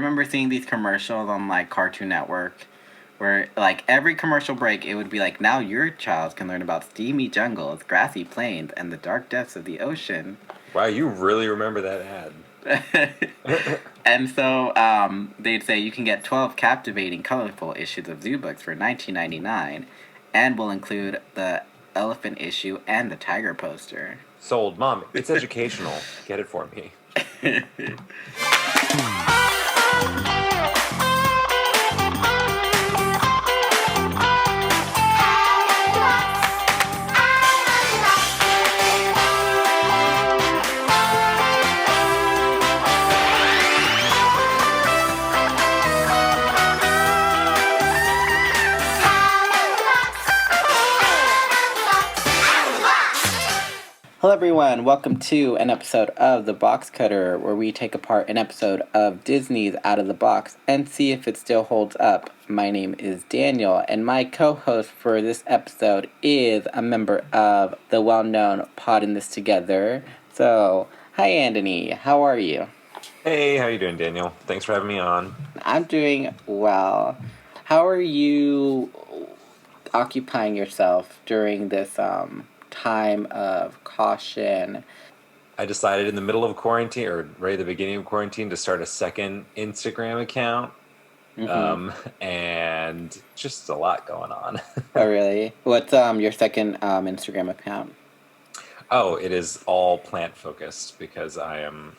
remember seeing these commercials on, like, Cartoon Network where, like, every commercial break, it would be like, now your child can learn about steamy jungles, grassy plains, and the dark depths of the ocean. Wow, you really remember that ad. And so they'd say you can get 12 captivating, colorful issues of Zoo Books for $19.99, and will include the elephant issue and the tiger poster. Sold. Mom, it's educational. Get it for me. Hello everyone, welcome to an episode of The Box Cutter, where we take apart an episode of Disney's Out of the Box and see if it still holds up. My name is Daniel, and my co-host for this episode is a member of the well-known Poddin This Together. So, hi Andoni, how are you? Hey, how you doing, Daniel? Thanks for having me on. I'm doing well. How are you occupying yourself during this time of caution? I decided in the middle of quarantine, or right at the beginning of quarantine, to start a second Instagram account. And just a lot going on. Oh, really? What's your second Instagram account? Oh, it is all plant-focused because I am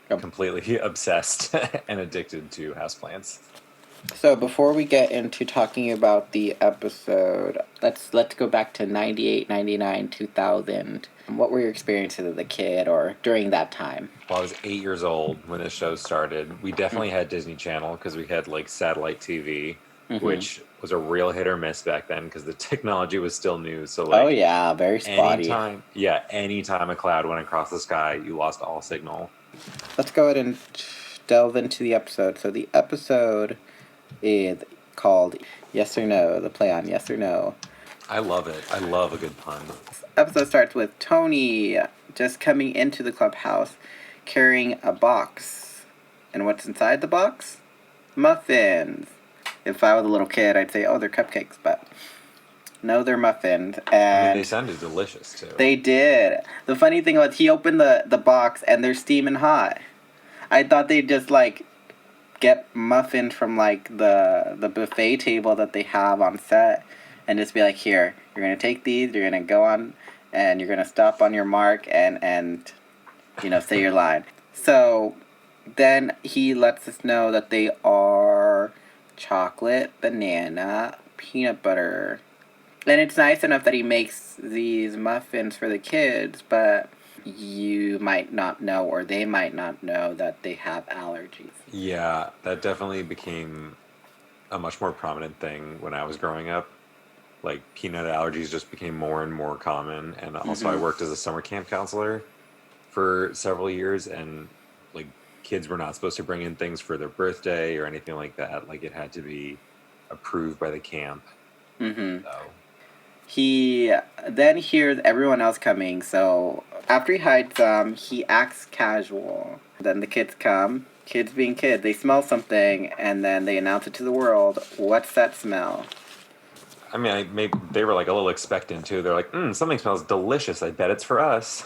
completely obsessed and addicted to houseplants. So before we get into talking about the episode, let's go back to 98, 99, 2000. What were your experiences as a kid or during that time? Well, I was 8 years old when the show started. We definitely had Disney Channel because we had like satellite TV, which was a real hit or miss back then because the technology was still new. So like, oh yeah, very spotty. Anytime a cloud went across the sky, you lost all signal. Let's go ahead and delve into the episode. So the episode is called Yes or No, the play on Yes or No. I love it. I love a good pun. This episode starts with Tony just coming into the clubhouse carrying a box. And what's inside the box? Muffins. If I was a little kid, I'd say, oh, they're cupcakes, but no, they're muffins. And they sounded delicious, too. They did. The funny thing was he opened the box and they're steaming hot. I thought they'd just, like, get muffins from like the buffet table that they have on set and just be like, here, you're gonna take these, you're gonna go on and you're gonna stop on your mark and you know, say your line. So then he lets us know that they are chocolate, banana, peanut butter. And it's nice enough that he makes these muffins for the kids, but you might not know, or they might not know, that they have allergies. Yeah, that definitely became a much more prominent thing when I was growing up. Like, peanut allergies just became more and more common. And also I worked as a summer camp counselor for several years, and like, kids were not supposed to bring in things for their birthday or anything like that. Like, it had to be approved by the camp. So. He then hears everyone else coming, so after he hides them, he acts casual. Then the kids come. Kids being kids, they smell something, and then they announce it to the world. What's that smell? I mean, maybe they were like a little expectant too. They're like, something smells delicious. I bet it's for us.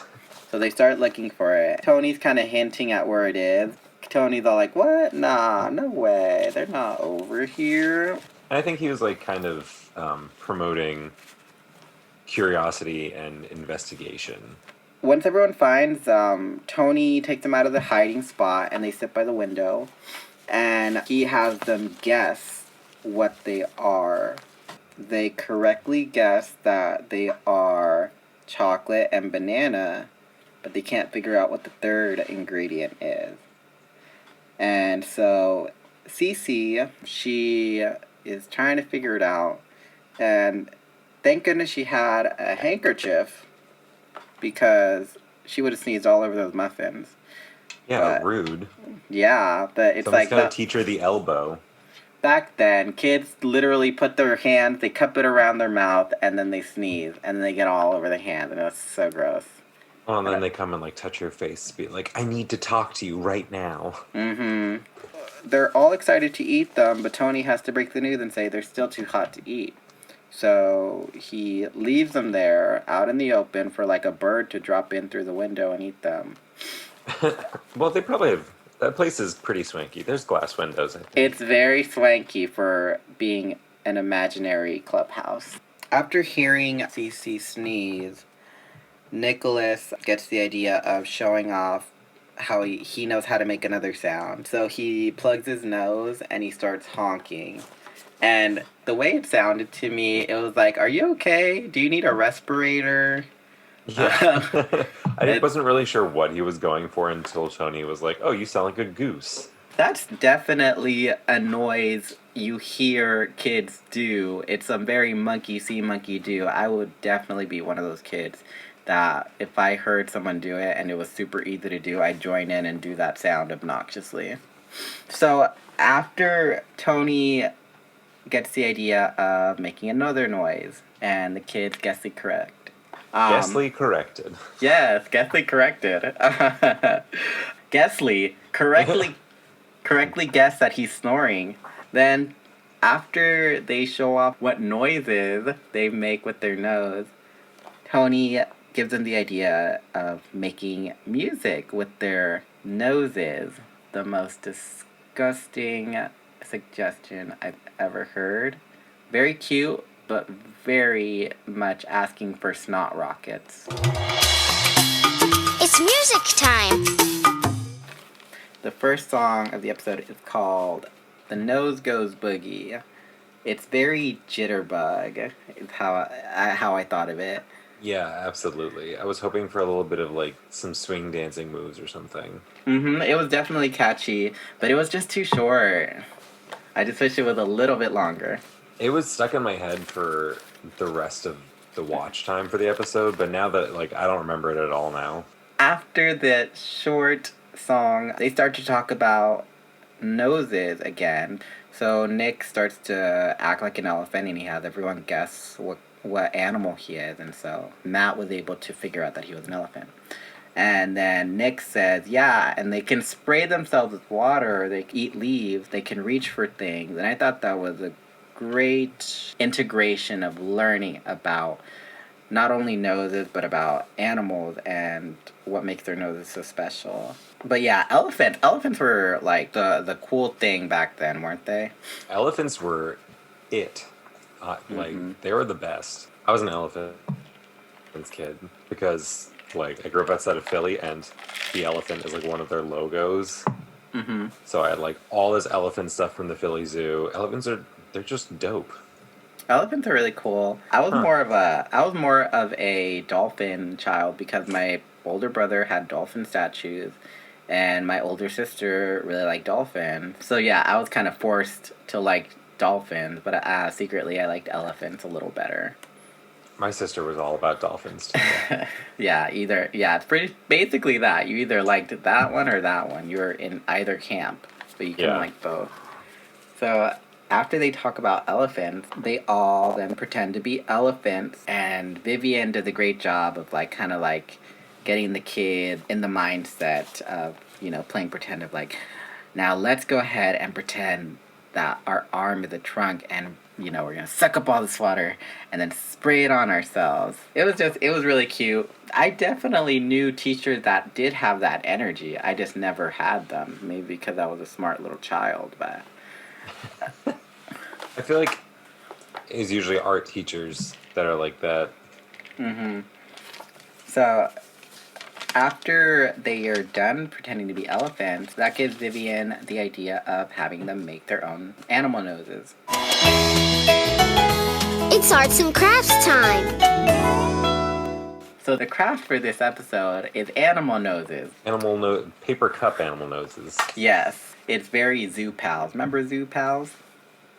So they start looking for it. Tony's kind of hinting at where it is. Tony's all like, what? Nah, no way. They're not over here. And I think he was like kind of promoting curiosity and investigation. Once everyone finds, Tony takes them out of the hiding spot and they sit by the window. And he has them guess what they are. They correctly guess that they are chocolate and banana, but they can't figure out what the third ingredient is. And so Cece, she is trying to figure it out. And thank goodness she had a handkerchief, because she would have sneezed all over those muffins. Yeah, but, rude. Yeah, but it's someone's gonna teach her the elbow. Back then, kids literally put their hands, they cup it around their mouth, and then they sneeze, and then they get all over their hands, and it's so gross. Oh, and then they come and like touch your face, be like, "I need to talk to you right now." Then they're all excited to eat them, but Tony has to break the news and say they're still too hot to eat. So he leaves them there out in the open for like a bird to drop in through the window and eat them. Well, they probably have. That place is pretty swanky. There's glass windows, I think. It's very swanky for being an imaginary clubhouse. After hearing Cece sneeze, Nicholas gets the idea of showing off how he knows how to make another sound. So he plugs his nose and he starts honking. And the way it sounded to me, it was like, are you okay? Do you need a respirator? Yeah. I wasn't really sure what he was going for until Tony was like, oh, you sound like a goose. That's definitely a noise you hear kids do. It's a very monkey see, monkey do. I would definitely be one of those kids that if I heard someone do it and it was super easy to do, I'd join in and do that sound obnoxiously. So after Tony gets the idea of making another noise, and the kids guess it correct. Guessly corrected. Yes, Guessly corrected. Guessly correctly guessed that he's snoring. Then, after they show off what noises they make with their nose, Tony gives them the idea of making music with their noses. The most disgusting suggestion I've ever heard. Very cute, but very much asking for snot rockets. It's music time! The first song of the episode is called The Nose Goes Boogie. It's very jitterbug, is how I thought of it. Yeah, absolutely. I was hoping for a little bit of like some swing dancing moves or something. It was definitely catchy, but it was just too short. I just wish it was a little bit longer. It was stuck in my head for the rest of the watch time for the episode, but now that like I don't remember it at all now. After that short song, they start to talk about noses again. So Nick starts to act like an elephant and he has everyone guess what animal he is, and so Matt was able to figure out that he was an elephant. And then Nick says, yeah, and they can spray themselves with water, they can eat leaves, they can reach for things. And I thought that was a great integration of learning about not only noses, but about animals and what makes their noses so special. But yeah, elephants were like the cool thing back then, weren't they? Elephants were it. Like, they were the best. I was an elephant's kid because, like, I grew up outside of Philly, and the elephant is, like, one of their logos. So I had, like, all this elephant stuff from the Philly Zoo. They're just dope. Elephants are really cool. I was more of a dolphin child because my older brother had dolphin statues, and my older sister really liked dolphins. So yeah, I was kind of forced to like dolphins, but secretly I liked elephants a little better. My sister was all about dolphins too. It's pretty basically that. You either liked that one or that one. You were in either camp, but you couldn't like both. So after they talk about elephants, they all then pretend to be elephants, and Vivian does a great job of like kind of like getting the kid in the mindset of, you know, playing pretend of like, now let's go ahead and pretend that our arm is a trunk and, you know, we're going to suck up all this water and then spray it on ourselves. It was really cute. I definitely knew teachers that did have that energy. I just never had them. Maybe because I was a smart little child, but... I feel like it's usually art teachers that are like that. So, after they are done pretending to be elephants, that gives Vivian the idea of having them make their own animal noses. It's arts and crafts time! So the craft for this episode is animal noses. Paper cup animal noses. Yes, it's very Zoo Pals. Remember Zoo Pals?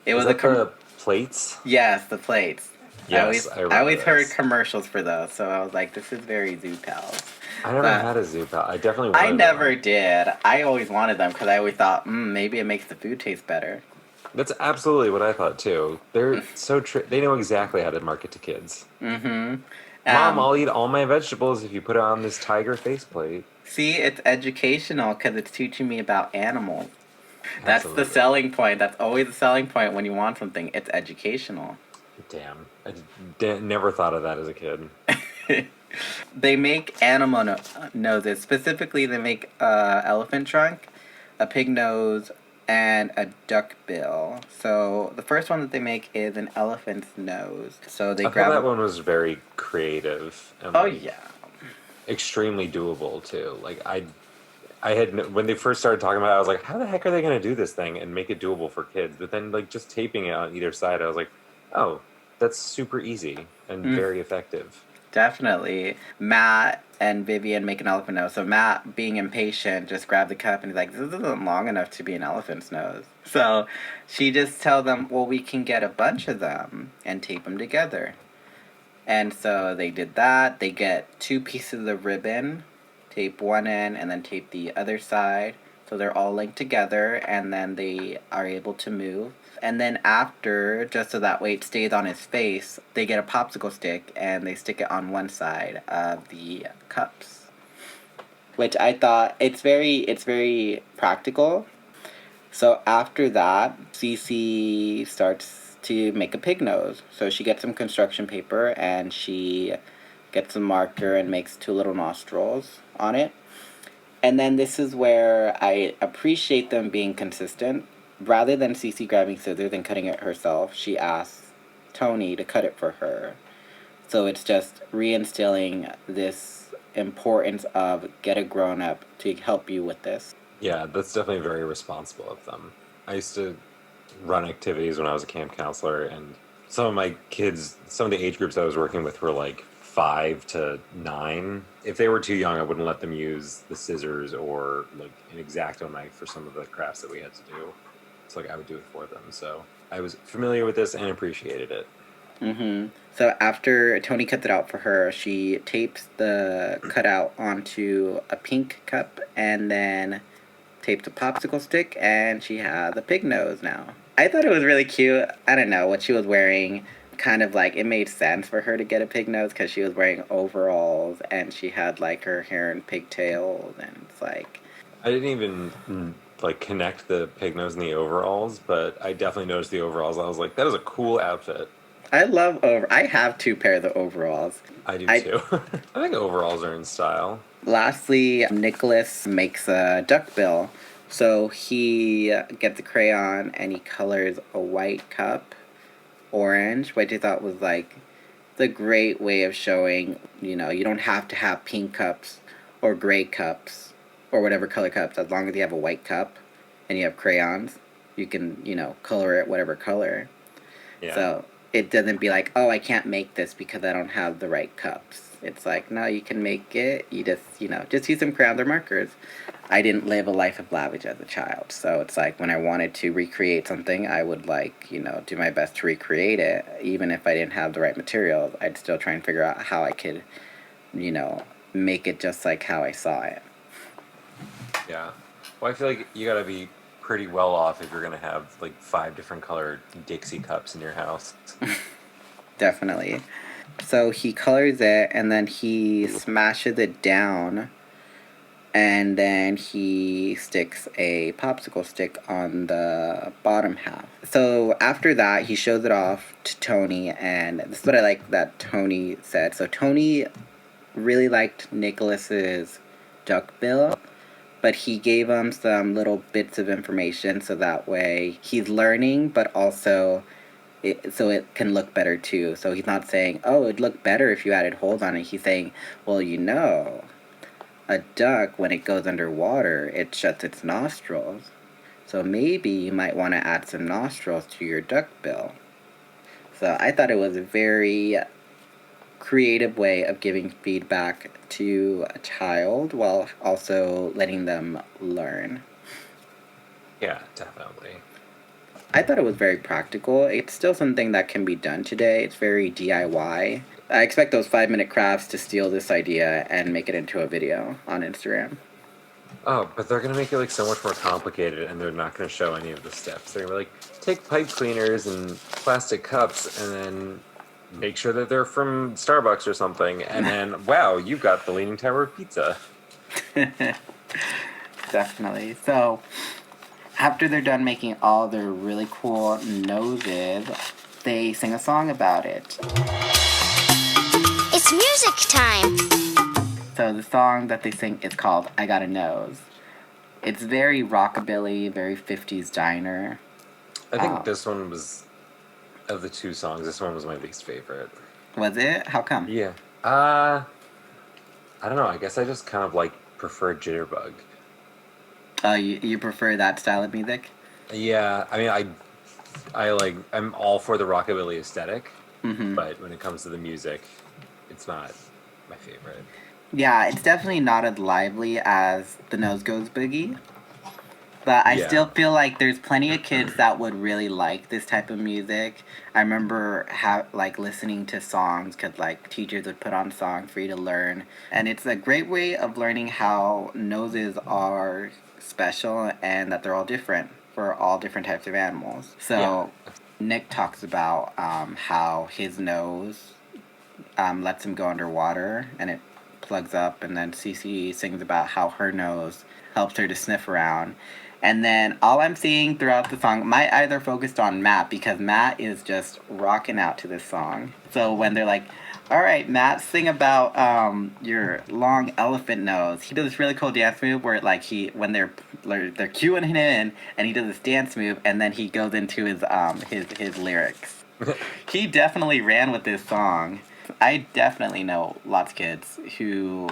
It was the plates? Yes, the plates. Yes, I always heard commercials for those, so I was like, this is very Zoo Pals. I never had a Zoo Pal. I definitely wanted I never did. I always wanted them because I always thought, maybe it makes the food taste better. That's absolutely what I thought too. They're so they know exactly how to market to kids. Mom, I'll eat all my vegetables if you put it on this tiger faceplate. See, it's educational because it's teaching me about animals. That's the Absolutely. selling point. That's always the selling point when you want something. It's educational. Damn. Never thought of that as a kid. They make animal noses. Specifically, they make elephant trunk, a pig nose, and a duck bill. So the first one that they make is an elephant's nose. So they I grab. thought that one was very creative and Oh like, yeah. extremely doable too. Like I had when they first started talking about it, I was like, how the heck are they going to do this thing and make it doable for kids? But then like just taping it on either side, I was like, oh, that's super easy and very effective. Definitely. Matt and Vivian make an elephant nose. So Matt, being impatient, just grabbed the cup and he's like, this isn't long enough to be an elephant's nose. So she just tells them, well, we can get a bunch of them and tape them together. And so they did that. They get 2 pieces of ribbon, tape one end, and then tape the other side. So they're all linked together, and then they are able to move. And then after, just so that way it stays on his face, they get a popsicle stick and they stick it on one side of the cups. Which I thought it's very practical. So after that, Cece starts to make a pig nose. So she gets some construction paper and she gets a marker and makes 2 little nostrils on it. And then this is where I appreciate them being consistent. Rather than Cece grabbing scissors and cutting it herself, she asks Tony to cut it for her. So it's just reinstilling this importance of get a grown-up to help you with this. Yeah, that's definitely very responsible of them. I used to run activities when I was a camp counselor, and some of my kids, some of the age groups I was working with were like 5 to 9. If they were too young, I wouldn't let them use the scissors or like an X-Acto knife for some of the crafts that we had to do. It's like I would do it for them. So I was familiar with this and appreciated it. Mm-hmm. So after Tony cuts it out for her, she tapes the cutout onto a pink cup and then tapes a popsicle stick, and she has a pig nose now. I thought it was really cute. I don't know what she was wearing. Kind of like it made sense for her to get a pig nose because she was wearing overalls and she had like her hair in pigtails, and it's like I didn't even like connect the pig nose and the overalls, but I definitely noticed the overalls. I was like, that is a cool outfit. I have 2 pairs of overalls. I do too. I think overalls are in style. Lastly, Nicholas makes a duckbill. So he gets a crayon and he colors a white cup orange, which I thought was like the great way of showing, you don't have to have pink cups or gray cups or whatever color cups. As long as you have a white cup and you have crayons, you can, color it whatever color. Yeah. So it doesn't be like, oh, I can't make this because I don't have the right cups. It's like, no, you can make it. You just use some crayons or markers. I didn't live a life of lavish as a child. So it's like when I wanted to recreate something, I would do my best to recreate it. Even if I didn't have the right materials, I'd still try and figure out how I could, make it just like how I saw it. Yeah. Well, I feel like you gotta be pretty well off if you're gonna have like 5 different colored Dixie cups in your house. Definitely. So he colors it and then he smashes it down and then he sticks a popsicle stick on the bottom half. So after that, he shows it off to Tony, and this is what I like that Tony said. So Tony really liked Nicholas's duckbill, but he gave him some little bits of information so that way he's learning, but also so it can look better too. So he's not saying, oh, it'd look better if you added holes on it. He's saying, well, a duck, when it goes underwater, it shuts its nostrils. So maybe you might want to add some nostrils to your duck bill. So I thought it was a very creative way of giving feedback to a child while also letting them learn. Yeah, definitely. I thought it was very practical. It's still something that can be done today. It's very DIY. I expect those 5-minute crafts to steal this idea and make it into a video on Instagram. Oh, but they're gonna make it like so much more complicated, and they're not gonna show any of the steps. They're gonna be like, take pipe cleaners and plastic cups, and then make sure that they're from Starbucks or something, and then wow, you've got the Leaning Tower of Pizza. Definitely. So After they're done making all their really cool noses, they sing a song about it. It's music time. So the song that they sing is called I Got a Nose. It's very rockabilly, very 50s diner. I think this one was, of the two songs, this one was my least favorite. Was it? How come? Yeah. I don't know. I guess I just kind of prefer Jitterbug. Oh, you prefer that style of music? Yeah. I mean, I'm all for the rockabilly aesthetic, Mm-hmm. but when it comes to the music, it's not my favorite. Yeah, it's definitely not as lively as The Nose Goes Boogie. But I still feel like there's plenty of kids that would really like this type of music. I remember listening to songs because teachers would put on songs for you to learn. And it's a great way of learning how noses are special and that they're all different for all different types of animals. So Nick talks about how his nose lets him go underwater and it plugs up, and then Cece sings about how her nose helps her to sniff around. And then all I'm seeing throughout the song, my eyes are focused on Matt because Matt is just rocking out to this song. So when they're like, all right, Matt, sing about your long elephant nose. He does this really cool dance move where when they're cueing him in, and he does this dance move, and then he goes into his lyrics. He definitely ran with this song. I definitely know lots of kids who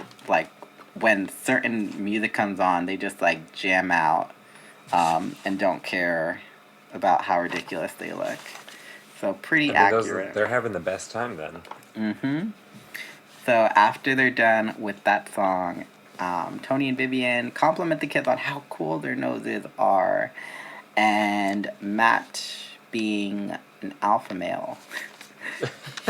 when certain music comes on, they just jam out. And don't care about how ridiculous they look. So pretty accurate. They're having the best time then. Mm-hmm. So after they're done with that song, Tony and Vivian compliment the kids on how cool their noses are. And Matt, being an alpha male,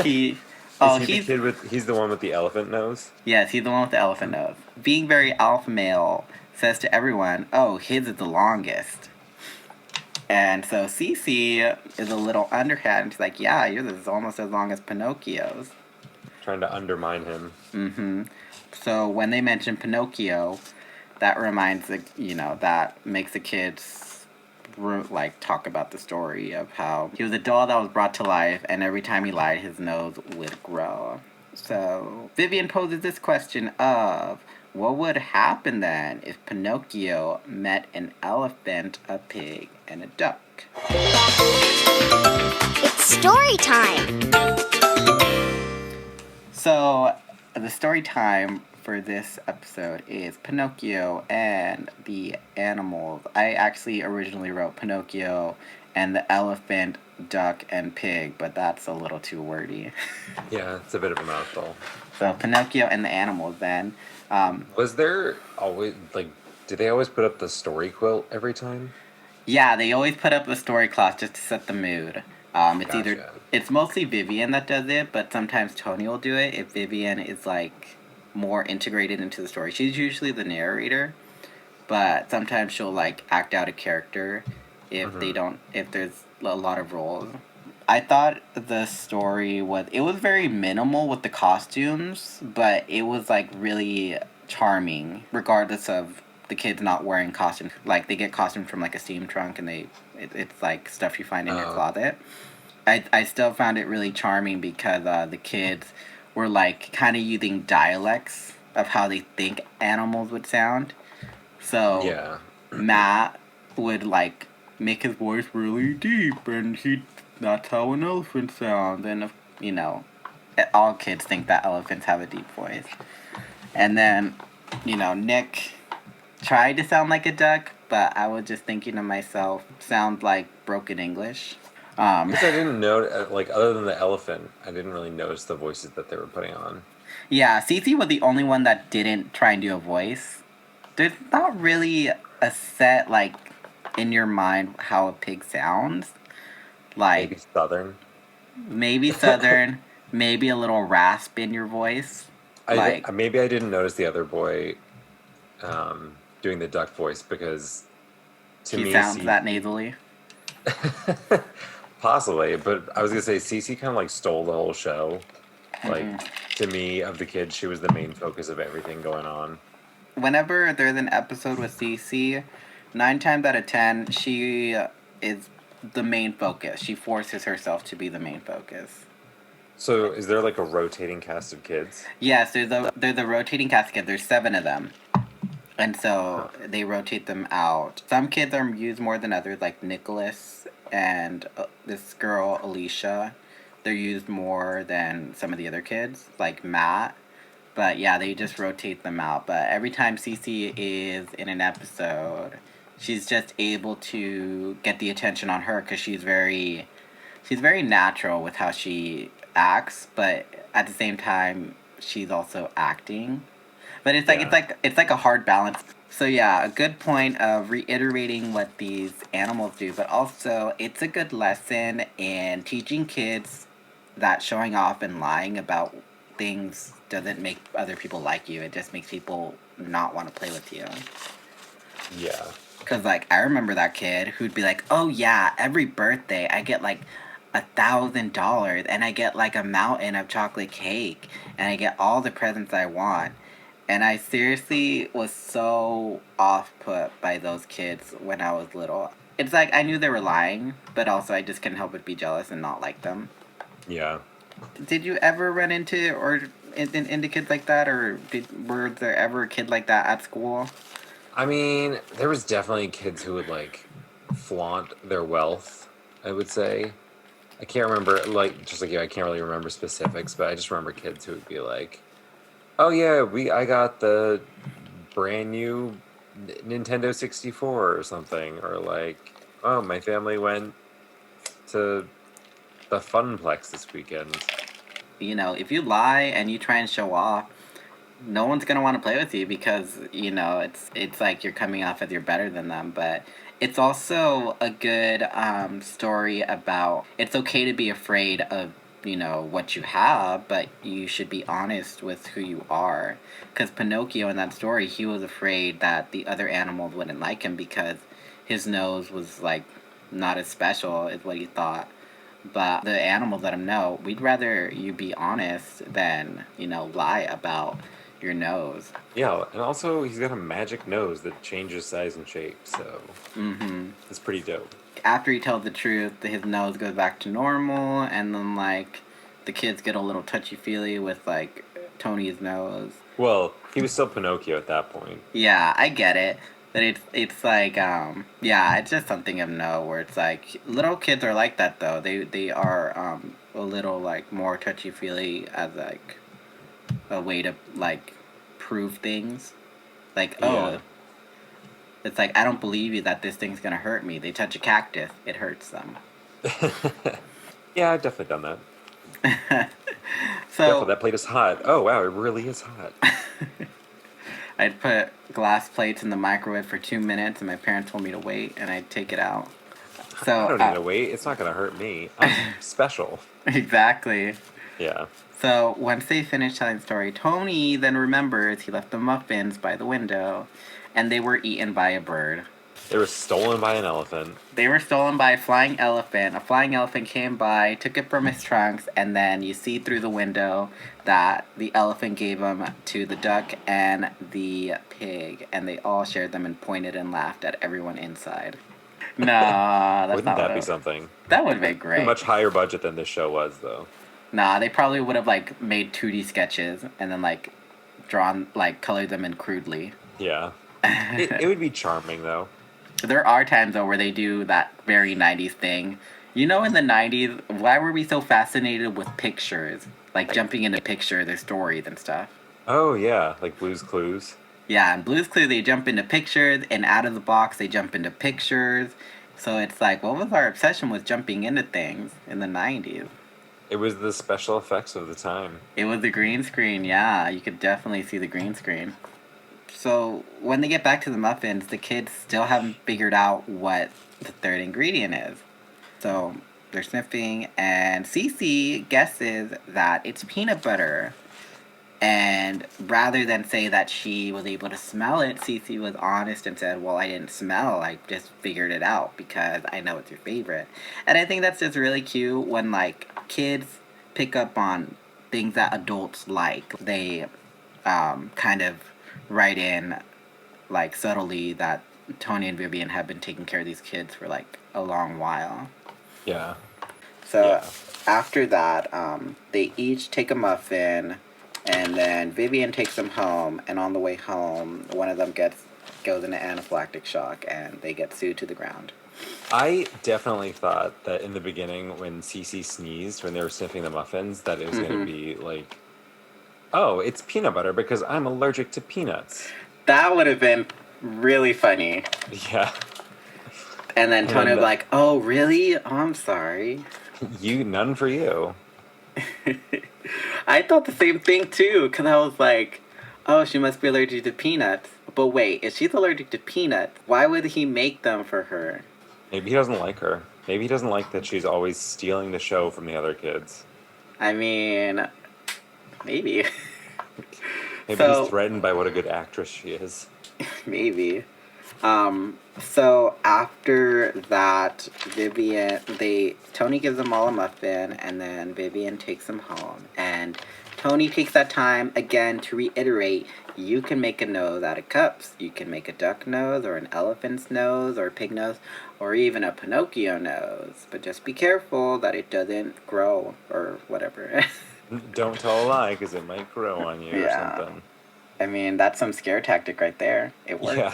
he's the one with the elephant nose? Yes, he's the one with the elephant nose. Being very alpha male, says to everyone, oh, his is the longest. And so Cece is a little underhand. She's like, yeah, yours is almost as long as Pinocchio's. Trying to undermine him. Mm-hmm. So when they mention Pinocchio, that that makes the kids talk about the story of how he was a doll that was brought to life, and every time he lied, his nose would grow. So Vivian poses this question of, what would happen then if Pinocchio met an elephant, a pig, and a duck? It's story time. So, the story time for this episode is Pinocchio and the animals. I actually originally wrote Pinocchio and the elephant, duck, and pig, but that's a little too wordy. Yeah, it's a bit of a mouthful. So, Pinocchio and the animals then. Was there always, did they always put up the story quilt every time? Yeah, they always put up the story cloth just to set the mood. It's mostly Vivian that does it, but sometimes Tony will do it if Vivian is more integrated into the story. She's usually the narrator, but sometimes she'll act out a character if if there's a lot of roles. I thought the story was very minimal with the costumes, but it was really charming, regardless of the kids not wearing costumes. They get costumes from a steam trunk, and it's stuff you find in your closet. I still found it really charming because the kids were kind of using dialects of how they think animals would sound. So Matt would make his voice really deep, and that's how an elephant sounds. And all kids think that elephants have a deep voice. And then Nick tried to sound like a duck, but I was just thinking to myself, sounds like broken English. I guess I didn't know, other than the elephant, I didn't really notice the voices that they were putting on. Yeah, Cece was the only one that didn't try and do a voice. There's not really a set, in your mind how a pig sounds. Maybe Southern. Maybe Southern, maybe a little rasp in your voice. Maybe I didn't notice the other boy doing the duck voice because to me... He sounds that nasally. Possibly, but I was going to say, Cece kind of stole the whole show. To me, of the kids, she was the main focus of everything going on. Whenever there's an episode with Cece, 9 times out of 10, she is the main focus. She forces herself to be the main focus. So is there like a rotating cast of kids? Yes, there's a rotating cast of kids. There's 7 of them. And so Huh. they rotate them out. Some kids are used more than others, like Nicholas and this girl, Alicia. They're used more than some of the other kids, like Matt. But yeah, they just rotate them out. But every time Cece is in an episode, she's just able to get the attention on her because she's very natural with how she acts, but at the same time, she's also acting. But it's like a hard balance. So yeah, a good point of reiterating what these animals do, but also it's a good lesson in teaching kids that showing off and lying about things doesn't make other people like you. It just makes people not want to play with you. Yeah. Cause like I remember that kid who'd be like, "Oh yeah, every birthday I get like $1,000 and I get like a mountain of chocolate cake and I get all the presents I want." And I seriously was so off put by those kids when I was little. It's like I knew they were lying, but also I just couldn't help but be jealous and not like them. Yeah. Did you ever run into into kids like that, or were there ever a kid like that at school? I mean, there was definitely kids who would like flaunt their wealth, I would say. I can't remember, like, just like you, I can't really remember specifics, but I just remember kids who would be like, "Oh yeah, I got the brand new Nintendo 64 or something," or like, "Oh, my family went to the Funplex this weekend." You know, if you lie and you try and show off, no one's gonna want to play with you because you know it's like you're coming off as you're better than them. But it's also a good story about it's okay to be afraid of what you have, but you should be honest with who you are. Because Pinocchio in that story, he was afraid that the other animals wouldn't like him because his nose was like not as special as what he thought. But the animals let him know, we'd rather you be honest than, lie about your nose. Yeah, and also he's got a magic nose that changes size and shape, so it's pretty dope. After he tells the truth, his nose goes back to normal, and then, like, the kids get a little touchy-feely with, like, Tony's nose. Well, he was still Pinocchio at that point. Yeah, I get it. But it's like, yeah, it's just something of note where it's like, little kids are like that, though. They are, a little, like, more touchy-feely as, like, a way to, like, prove things. Like, Yeah. it's like, I don't believe you that this thing's gonna hurt me. They touch a cactus, it hurts them. Yeah, I've definitely done that. So, Careful, that plate is hot. Oh, wow, it really is hot. I'd put glass plates in the microwave for 2 minutes, and my parents told me to wait, and I'd take it out. So, I don't need to wait. It's not going to hurt me. I'm special. Exactly. Yeah. So, once they finish telling the story, Tony then remembers he left the muffins by the window, and they were eaten by a bird. They were stolen by an elephant. They were stolen by a flying elephant. A flying elephant came by, took it from his trunks, and then you see through the window that the elephant gave them to the duck and the pig, and they all shared them and pointed and laughed at everyone inside. No, that's Wouldn't not that what be it- something? That would be great. Much higher budget than this show was, though. Nah, they probably would have like made 2D sketches and then like drawn like colored them in crudely. Yeah. It would be charming, though. There are times though where they do that very 90s thing. You know, in the 90s, why were we so fascinated with pictures? Like jumping into pictures, their stories and stuff. Oh, yeah, like Blue's Clues. Yeah, in Blue's Clues, they jump into pictures, and out of the box, they jump into pictures. So it's like, what was our obsession with jumping into things in the 90s? It was the special effects of the time. It was the green screen, yeah. You could definitely see the green screen. So when they get back to the muffins, the kids still haven't figured out what the third ingredient is. So they're sniffing, and Cece guesses that it's peanut butter. And rather than say that she was able to smell it, Cece was honest and said, well, I didn't smell, I just figured it out because I know it's your favorite. And I think that's just really cute when, like, kids pick up on things that adults like. They kind of write in, like, subtly that Tony and Vivian have been taking care of these kids for like a long while. Yeah. So Yeah. after that, they each take a muffin, and then Vivian takes them home. And on the way home, one of them goes into anaphylactic shock, and they get sued to the ground. I definitely thought that in the beginning when Cece sneezed, when they were sniffing the muffins, that it was going to be like, oh, it's peanut butter because I'm allergic to peanuts. That would have been really funny. Yeah. And then Tony would be And- like, "Oh, really? Oh, I'm sorry." None for you. I thought the same thing too, because I was like, "Oh, she must be allergic to peanuts." But wait, if she's allergic to peanuts, why would he make them for her? Maybe he doesn't like her. Maybe he doesn't like that she's always stealing the show from the other kids. I mean, maybe. Maybe So- he's threatened by what a good actress she is. Maybe. So after that, Tony gives them all a muffin, and then Vivian takes them home. And Tony takes that time again to reiterate, you can make a nose out of cups. You can make a duck nose, or an elephant's nose, or a pig nose, or even a Pinocchio nose. But just be careful that it doesn't grow, or whatever. Don't tell a lie, because it might grow on you Yeah. or something. I mean, that's some scare tactic right there. It works. Yeah.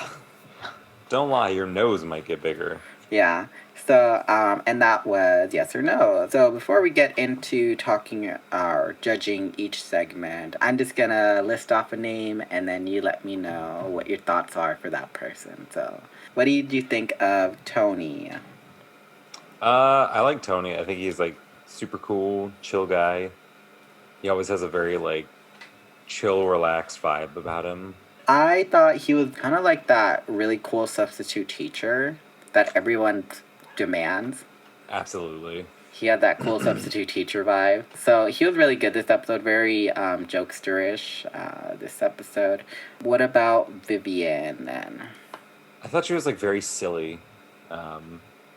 Don't lie, your nose might get bigger. Yeah. So, and that was yes or no. So before we get into talking or judging each segment, I'm just gonna list off a name and then you let me know what your thoughts are for that person. So, what did you think of Tony? I like Tony. I think he's like super cool, chill guy. He always has a very like chill, relaxed vibe about him. I thought he was kind of like that really cool substitute teacher that everyone demands. Absolutely. He had that cool substitute teacher vibe. So he was really good this episode, very jokesterish this episode. What about Vivian then? I thought she was like very silly.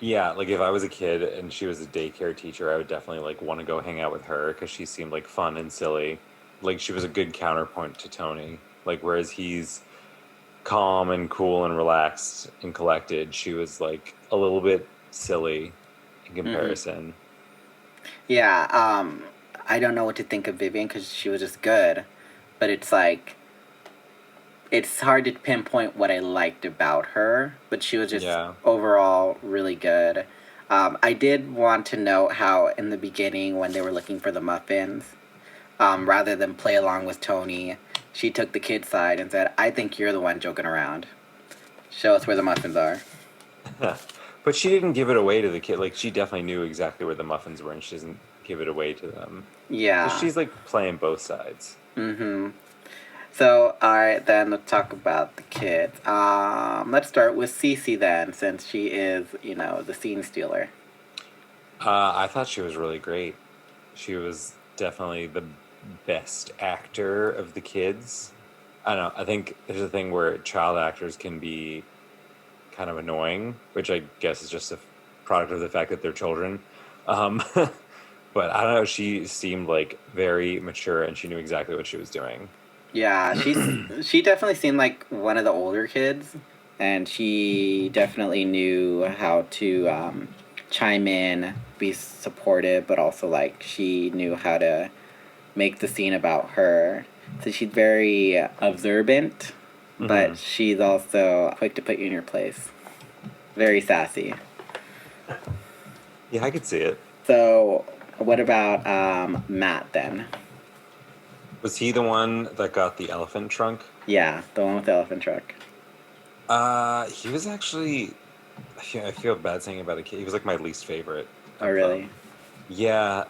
Yeah, like if I was a kid and she was a daycare teacher, I would definitely like want to go hang out with her because she seemed like fun and silly. Like she was a good counterpoint to Tony. Like whereas he's calm and cool and relaxed and collected, she was like a little bit silly in comparison. Yeah, I don't know what to think of Vivian because she was just good. But it's like, it's hard to pinpoint what I liked about her, but she was just Yeah. overall really good. I did want to note how in the beginning when they were looking for the muffins, rather than play along with Tony, she took the kid's side and said, I think you're the one joking around. Show us where the muffins are. But she didn't give it away to the kid. Like she definitely knew exactly where the muffins were and she doesn't give it away to them. Yeah. So she's like playing both sides. Mm-hmm. So, alright, then let's talk about the kids. Let's start with Cece then, since she is, the scene stealer. I thought she was really great. She was definitely the best actor of the kids. I don't know. I think there's a thing where child actors can be kind of annoying, which I guess is just a product of the fact that they're children. But I don't know. She seemed like very mature and she knew exactly what she was doing. Yeah, she definitely seemed like one of the older kids, and she definitely knew how to chime in, be supportive, but also like she knew how to make the scene about her. So she's very observant, but she's also quick to put you in your place. Very sassy. Yeah, I could see it. So, what about Matt then? Was he the one that got the elephant trunk? Yeah, the one with the elephant truck. He was actually. I feel bad saying about a kid. He was like my least favorite. Oh, really? Yeah,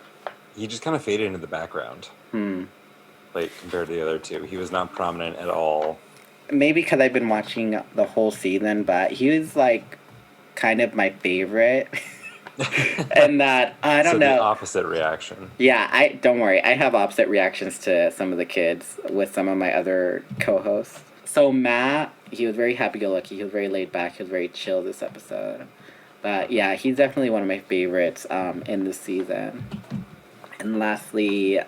he just kind of faded into the background. Like compared to the other two, he was not prominent at all. Maybe because I've been watching the whole season, but he was like kind of my favorite. And that I don't know. The opposite reaction. Yeah, don't worry. I have opposite reactions to some of the kids with some of my other co-hosts. So Matt, he was very happy-go-lucky. He was very laid back. He was very chill this episode. But yeah, he's definitely one of my favorites in the season. And lastly,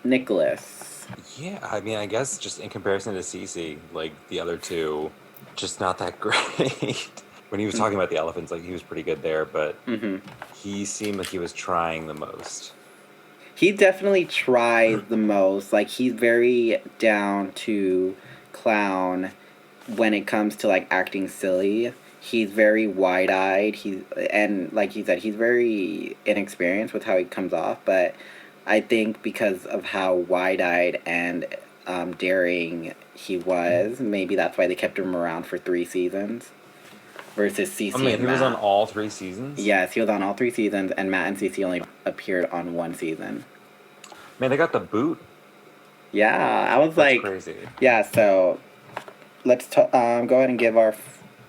Nicholas. Yeah, I mean, I guess just in comparison to Cece, like the other two, just not that great. When he was talking about the elephants, like he was pretty good there, but he seemed like he was trying the most. He definitely tries the most. Like, he's very down to clown when it comes to, like, acting silly. He's very wide-eyed. And like you said, he's very inexperienced with how he comes off. But I think because of how wide-eyed and daring he was, maybe that's why they kept him around for 3 seasons. Versus Cece and Matt. He was on all 3 seasons? Yes, he was on all 3 seasons, and Matt and Cece only appeared on 1 season. Man, they got the boot. Yeah, I was That's like... crazy. Yeah, so let's go ahead and give our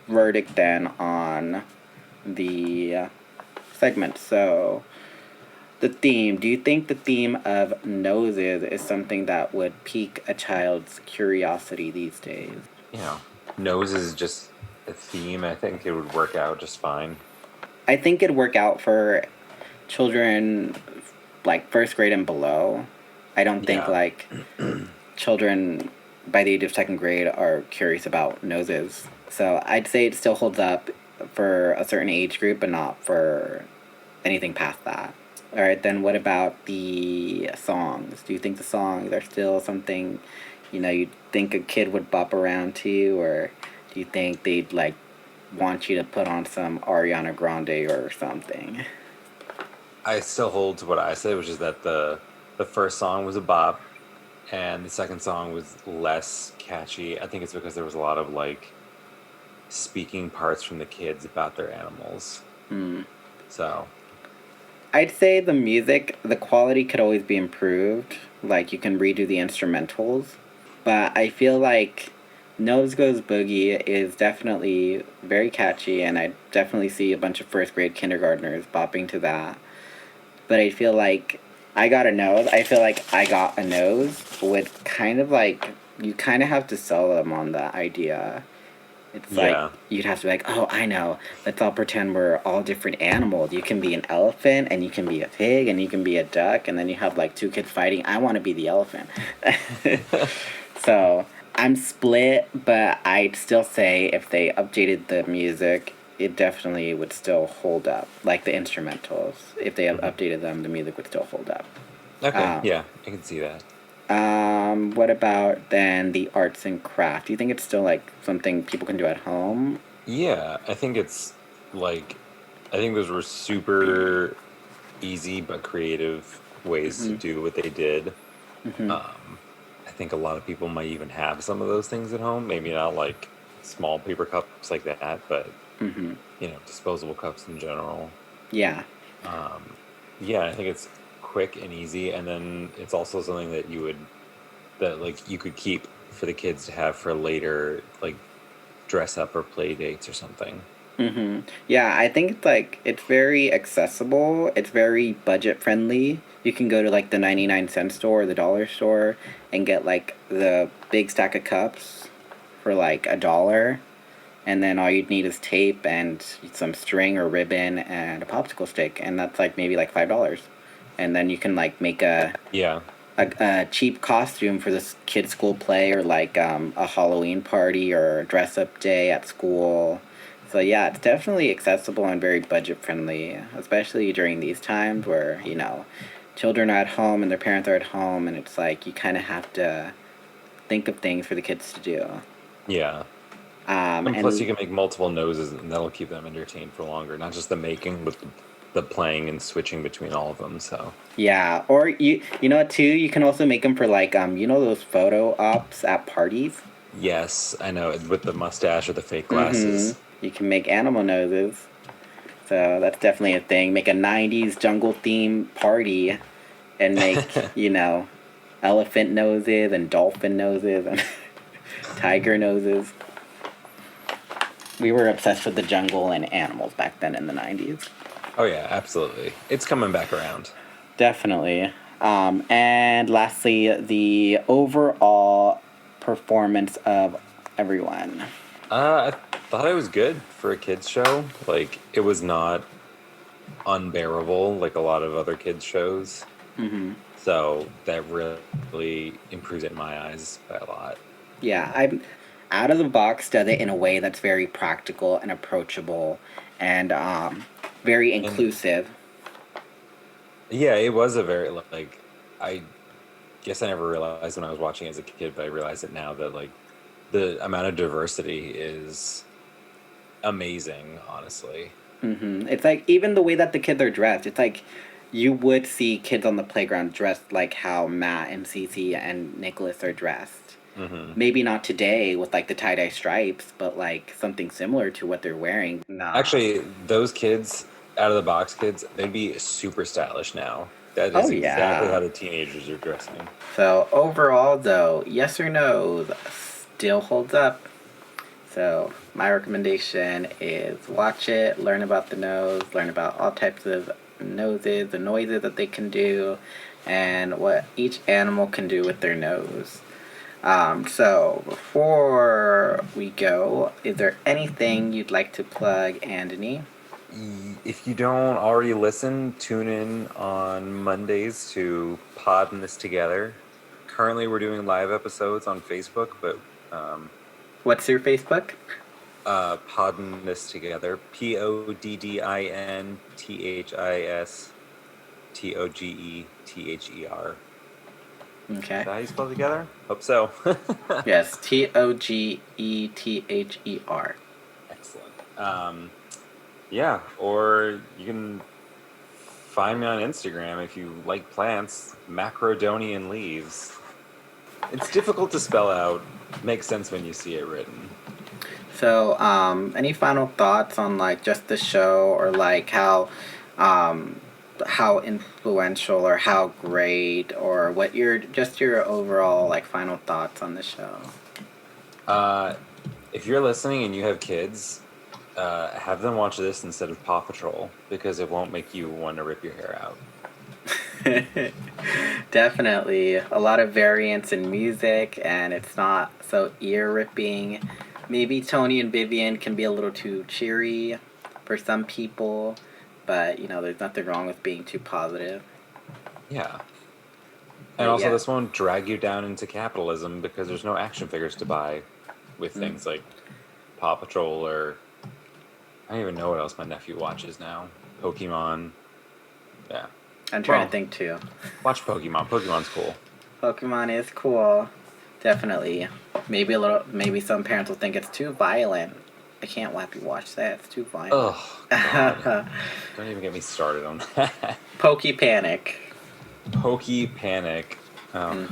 verdict then on the segment. So, the theme. Do you think the theme of noses is something that would pique a child's curiosity these days? You know, nose is just a theme. I think it would work out just fine. I think it'd work out for children like 1st grade and below. I don't think like children by the age of 2nd grade are curious about noses. So I'd say it still holds up for a certain age group, but not for anything past that. All right, then what about the songs? Do you think the songs are still something, you think a kid would bop around to, or do you think they'd like want you to put on some Ariana Grande or something? I still hold to what I said, which is that the first song was a bop, and the second song was less catchy. I think it's because there was a lot of like speaking parts from the kids about their animals. So I'd say the music, the quality could always be improved. Like, you can redo the instrumentals. But I feel like Nose Goes Boogie is definitely very catchy, and I definitely see a bunch of 1st grade kindergartners bopping to that. But I feel like I Got a Nose, I feel like I Got a Nose would kind of like, you kind of have to sell them on that idea. It's like, you'd have to be like, oh, I know, let's all pretend we're all different animals. You can be an elephant, and you can be a pig, and you can be a duck, and then you have like 2 kids fighting. I want to be the elephant. So, I'm split, but I'd still say if they updated the music, it definitely would still hold up. Like the instrumentals. If they updated them, the music would still hold up. okay, yeah, I can see that. What about then the arts and craft? Do you think it's still like something people can do at home? Yeah, I think it's like, I think those were super easy but creative ways to do what they did. I think a lot of people might even have some of those things at home. Maybe not like small paper cups like that, but disposable cups in general. Yeah. Yeah, I think it's quick and easy, and then it's also something that you could keep for the kids to have for later, like dress up or play dates or something. Yeah, I think it's very accessible. It's very budget friendly. You can go to like the 99-cent store or the dollar store and get like the big stack of cups for like $1. And then all you'd need is tape and some string or ribbon and a popsicle stick, and that's like maybe like $5. And then you can like make a cheap costume for this kid's school play, or like a Halloween party or a dress-up day at school. So yeah, it's definitely accessible and very budget friendly, especially during these times where, children are at home and their parents are at home, and it's like you kind of have to think of things for the kids to do. Yeah. And plus you can make multiple noses, and that'll keep them entertained for longer, not just the making, but the playing and switching between all of them. So yeah, or you know what too, you can also make them for like those photo ops at parties. Yes, I know, with the mustache or the fake glasses. You can make animal noses, so that's definitely a thing. Make a 90s jungle theme party and make elephant noses and dolphin noses and tiger noses. We were obsessed with the jungle and animals back then in the 90s. Oh yeah, absolutely. It's coming back around. Definitely. And lastly, the overall performance of everyone. I thought it was good for a kids show. Like, it was not unbearable like a lot of other kids shows. So that really improves it in my eyes by a lot. Yeah, Out of the Box does it in a way that's very practical and approachable and very inclusive. Yeah, it was a very, like, I guess I never realized when I was watching as a kid, but I realize it now that, like, the amount of diversity is amazing, honestly. It's like, even the way that the kids are dressed, it's like you would see kids on the playground dressed like how Matt and Cece and Nicholas are dressed. Maybe not today with like the tie-dye stripes, but like something similar to what they're wearing. Nah. Actually, those kids, Out of the Box kids, they'd be super stylish now. That is exactly how the teenagers are dressing. So overall, though, yes or no, still holds up. So my recommendation is watch it, learn about the nose, learn about all types of noses, the noises that they can do, and what each animal can do with their nose. So before we go, is there anything you'd like to plug, Andoni? If you don't already listen, tune in on Mondays to Poddin This Together. Currently, we're doing live episodes on Facebook, but What's your Facebook? Poddin This Together. PODDINTHISTOGETHER. Okay. Is that how you spell together? Hope so. Yes, TOGETHER. Excellent. Yeah, or you can find me on Instagram if you like plants. Macrodonian leaves. It's difficult to spell out. Makes sense when you see it written. So, any final thoughts on like just the show, or like how influential or how great, or what your overall like final thoughts on the show? If you're listening and you have kids, have them watch this instead of Paw Patrol, because it won't make you want to rip your hair out. Definitely a lot of variance in music, and it's not so ear-ripping. Maybe Tony and Vivian can be a little too cheery for some people, but there's nothing wrong with being too positive. Yeah. And also, this won't drag you down into capitalism, because there's no action figures to buy with things like Paw Patrol, or I don't even know what else my nephew watches now. Pokemon. Yeah. I'm trying to think too. Watch Pokemon. Pokemon's cool. Pokemon is cool. Definitely. Maybe some parents will think it's too violent. I can't let you watch that. It's too violent. Oh, God. Don't even get me started on that. Pokey Panic. Oh.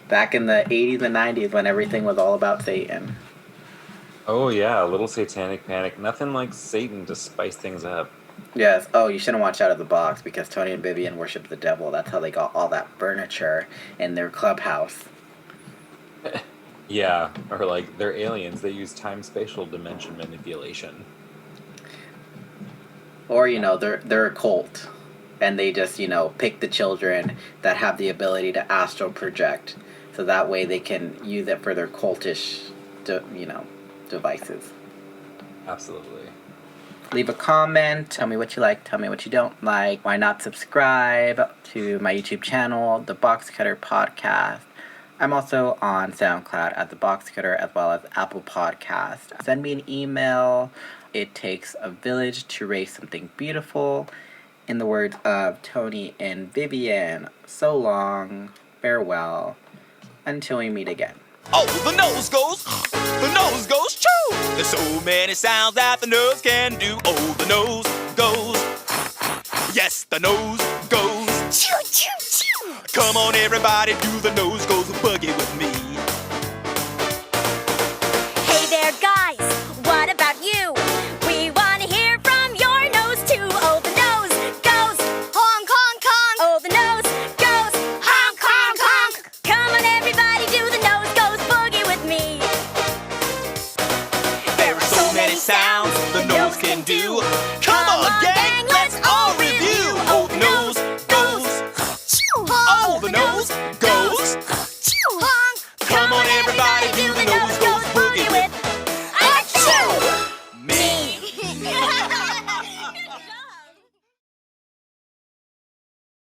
Back in the 80s and 90s when everything was all about Satan. Oh, yeah. A little satanic panic. Nothing like Satan to spice things up. Yes. Oh, you shouldn't watch Out of the Box, because Tony and Vivian worship the devil. That's how they got all that furniture in their clubhouse. Yeah. Or like they're aliens. They use time-spatial dimension manipulation. Or, they're a cult. And they just, pick the children that have the ability to astral project. So that way they can use it for their cultish, devices. Absolutely. Leave a comment. Tell me what you like. Tell me what you don't like. Why not subscribe to my YouTube channel, The Box Cutter Podcast. I'm also on SoundCloud at The Box Cutter, as well as Apple Podcast. Send me an email. It takes a village to raise something beautiful. In the words of Tony and Vivian, so long, farewell, until we meet again. Oh, the nose goes choo. There's so many sounds that the nose can do. Oh, the nose goes. Yes, the nose goes. Choo, choo, choo. Come on, everybody, do the nose goes boogie with me.